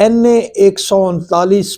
NA 139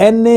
NA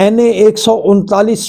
NA 139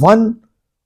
1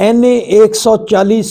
NA 140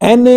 NA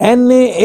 NA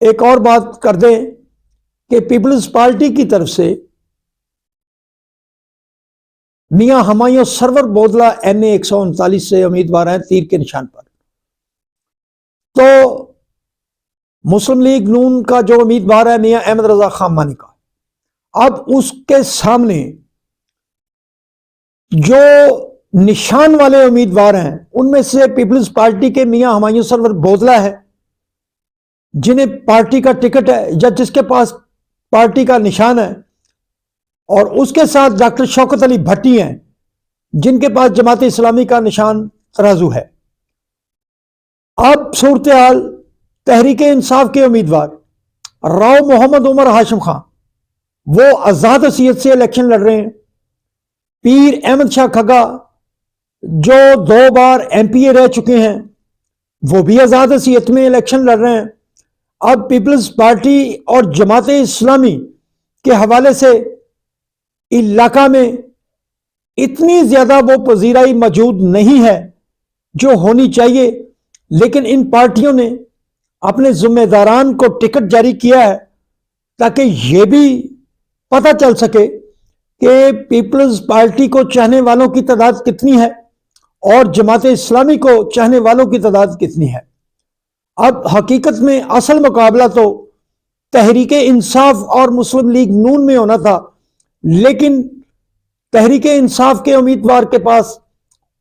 ایک اور بات کر دیں کہ پیپلز پارٹی کی طرف سے میاں ہمایوں سرور بودلہ NA 139 سے امیدوار ہیں تیر کے نشان پر. تو مسلم لیگ نون کا جو امیدوار ہے میاں احمد رضا خان مانی کا، اب اس کے سامنے جو نشان والے امیدوار ہیں ان میں سے پیپلز پارٹی کے میاں ہمایوں سرور بودلہ ہے، جنہیں پارٹی کا ٹکٹ ہے یا جس کے پاس پارٹی کا نشان ہے، اور اس کے ساتھ ڈاکٹر شوکت علی بھٹی ہیں جن کے پاس جماعت اسلامی کا نشان ترازو ہے. اب صورتحال تحریک انصاف کے امیدوار راؤ محمد عمر ہاشم خان وہ آزاد حیثیت سے الیکشن لڑ رہے ہیں. پیر احمد شاہ کھگا جو 2 بار MP رہ چکے ہیں وہ بھی آزاد حیثیت میں الیکشن لڑ رہے ہیں. اب پیپلز پارٹی اور جماعت اسلامی کے حوالے سے علاقہ میں اتنی زیادہ وہ پذیرائی موجود نہیں ہے جو ہونی چاہیے، لیکن ان پارٹیوں نے اپنے ذمہ داران کو ٹکٹ جاری کیا ہے تاکہ یہ بھی پتہ چل سکے کہ پیپلز پارٹی کو چاہنے والوں کی تعداد کتنی ہے اور جماعت اسلامی کو چاہنے والوں کی تعداد کتنی ہے. اب حقیقت میں اصل مقابلہ تو تحریک انصاف اور مسلم لیگ نون میں ہونا تھا، لیکن تحریک انصاف کے امیدوار کے پاس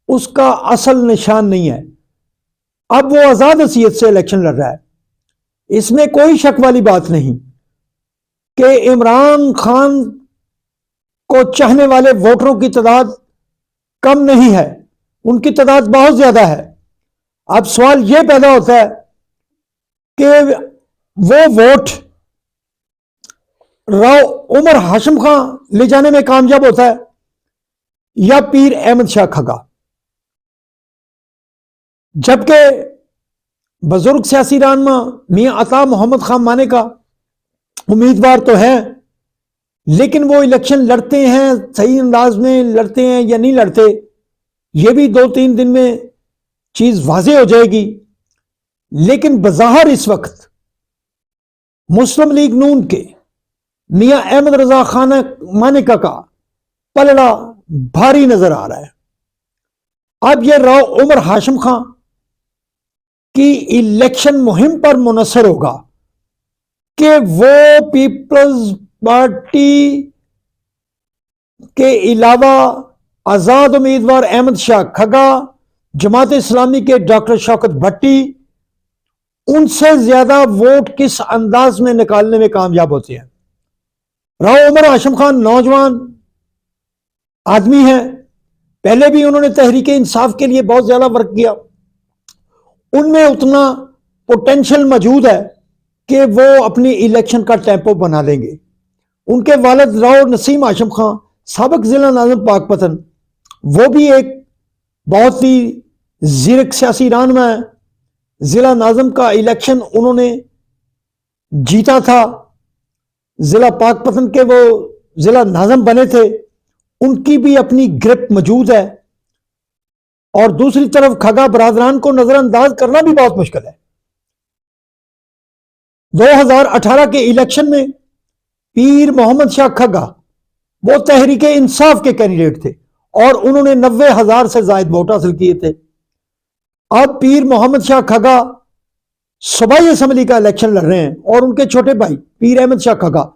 اس کا اصل نشان نہیں ہے. اب وہ آزاد حیثیت سے الیکشن لڑ رہا ہے. اس میں کوئی شک والی بات نہیں کہ عمران خان کو چاہنے والے ووٹروں کی تعداد کم نہیں ہے، ان کی تعداد بہت زیادہ ہے. اب سوال یہ پیدا ہوتا ہے کہ وہ ووٹ راؤ عمر ہاشم خان لے جانے میں کامیاب ہوتا ہے یا پیر احمد شاہ کھگا. جبکہ بزرگ سیاسی رہنما میاں عطا محمد خان مانے کا امیدوار تو ہیں، لیکن وہ الیکشن لڑتے ہیں صحیح انداز میں لڑتے ہیں یا نہیں لڑتے، یہ بھی 2-3 دن میں چیز واضح ہو جائے گی. لیکن بظاہر اس وقت مسلم لیگ نون کے میاں احمد رضا خان مانیکا کا پلڑا بھاری نظر آ رہا ہے. اب یہ راؤ عمر ہاشم خان کی الیکشن مہم پر منحصر ہوگا کہ وہ پیپلز پارٹی کے علاوہ آزاد امیدوار احمد شاہ کھگا، جماعت اسلامی کے ڈاکٹر شوکت بھٹی، ان سے زیادہ ووٹ کس انداز میں نکالنے میں کامیاب ہوتے ہیں. راؤ عمر ہاشم خان نوجوان آدمی ہیں، پہلے بھی انہوں نے تحریک انصاف کے لیے بہت زیادہ ورک کیا، ان میں اتنا پوٹینشل موجود ہے کہ وہ اپنی الیکشن کا ٹیمپو بنا لیں گے. ان کے والد راؤ نسیم ہاشم خان سابق ضلع ناظم پاک پتن، وہ بھی ایک بہت ہی زیرک سیاسی رہنما ہے. ضلع ناظم کا الیکشن انہوں نے جیتا تھا، ضلع پاک پتن کے وہ ضلع ناظم بنے تھے، ان کی بھی اپنی گرپ موجود ہے. اور دوسری طرف کھگا برادران کو نظر انداز کرنا بھی بہت مشکل ہے. 2018 کے الیکشن میں پیر محمد شاہ کھگا وہ تحریک انصاف کے کینڈیڈیٹ تھے اور انہوں نے 90,000 سے زائد ووٹ حاصل کیے تھے. اب پیر محمد شاہ کھگا صوبائی اسمبلی کا الیکشن لڑ رہے ہیں اور ان کے چھوٹے بھائی پیر احمد شاہ کھگا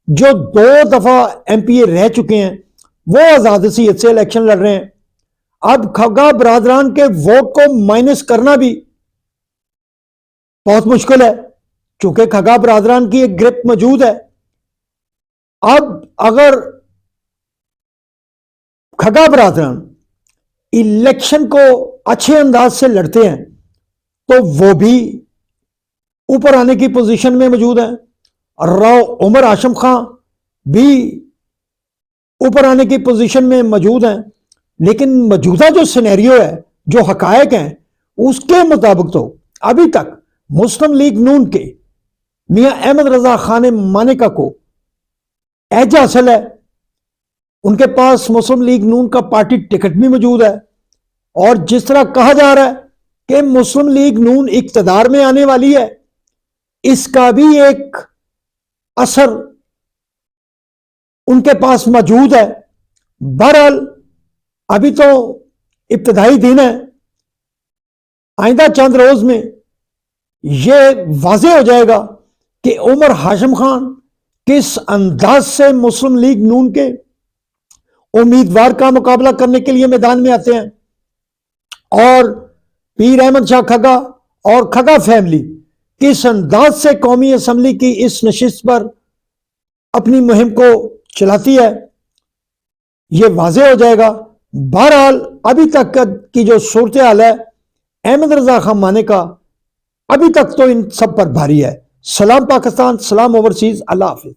جو 2 دفعہ MP رہ چکے ہیں وہ آزاد حیثیت سے الیکشن لڑ رہے ہیں. اب کھگا برادران کے ووٹ کو مائنس کرنا بھی بہت مشکل ہے چونکہ کھگا برادران کی ایک گرپ موجود ہے. اب اگر کھگا برادران الیکشن کو اچھے انداز سے لڑتے ہیں تو وہ بھی اوپر آنے کی پوزیشن میں موجود ہیں. راؤ عمر ہاشم خان بھی اوپر آنے کی پوزیشن میں موجود ہیں. لیکن موجودہ جو سینیریو ہے، جو حقائق ہیں، اس کے مطابق تو ابھی تک مسلم لیگ نون کے میاں احمد رضا خان مانیکا کو ایج حاصل ہے. ان کے پاس مسلم لیگ نون کا پارٹی ٹکٹ بھی موجود ہے، اور جس طرح کہا جا رہا ہے کہ مسلم لیگ نون اقتدار میں آنے والی ہے اس کا بھی ایک اثر ان کے پاس موجود ہے۔ بہرحال ابھی تو ابتدائی دن ہے، آئندہ چند روز میں یہ واضح ہو جائے گا کہ عمر ہاشم خان کس انداز سے مسلم لیگ نون کے امیدوار کا مقابلہ کرنے کے لیے میدان میں آتے ہیں، اور پیر احمد شاہ کھگا اور کھگا فیملی کس انداز سے قومی اسمبلی کی اس نشست پر اپنی مہم کو چلاتی ہے، یہ واضح ہو جائے گا۔ بہرحال ابھی تک کی جو صورتحال ہے احمد رضا خان مانے کا، ابھی تک تو ان سب پر بھاری ہے۔ سلام پاکستان، سلام اوورسیز، اللہ حافظ۔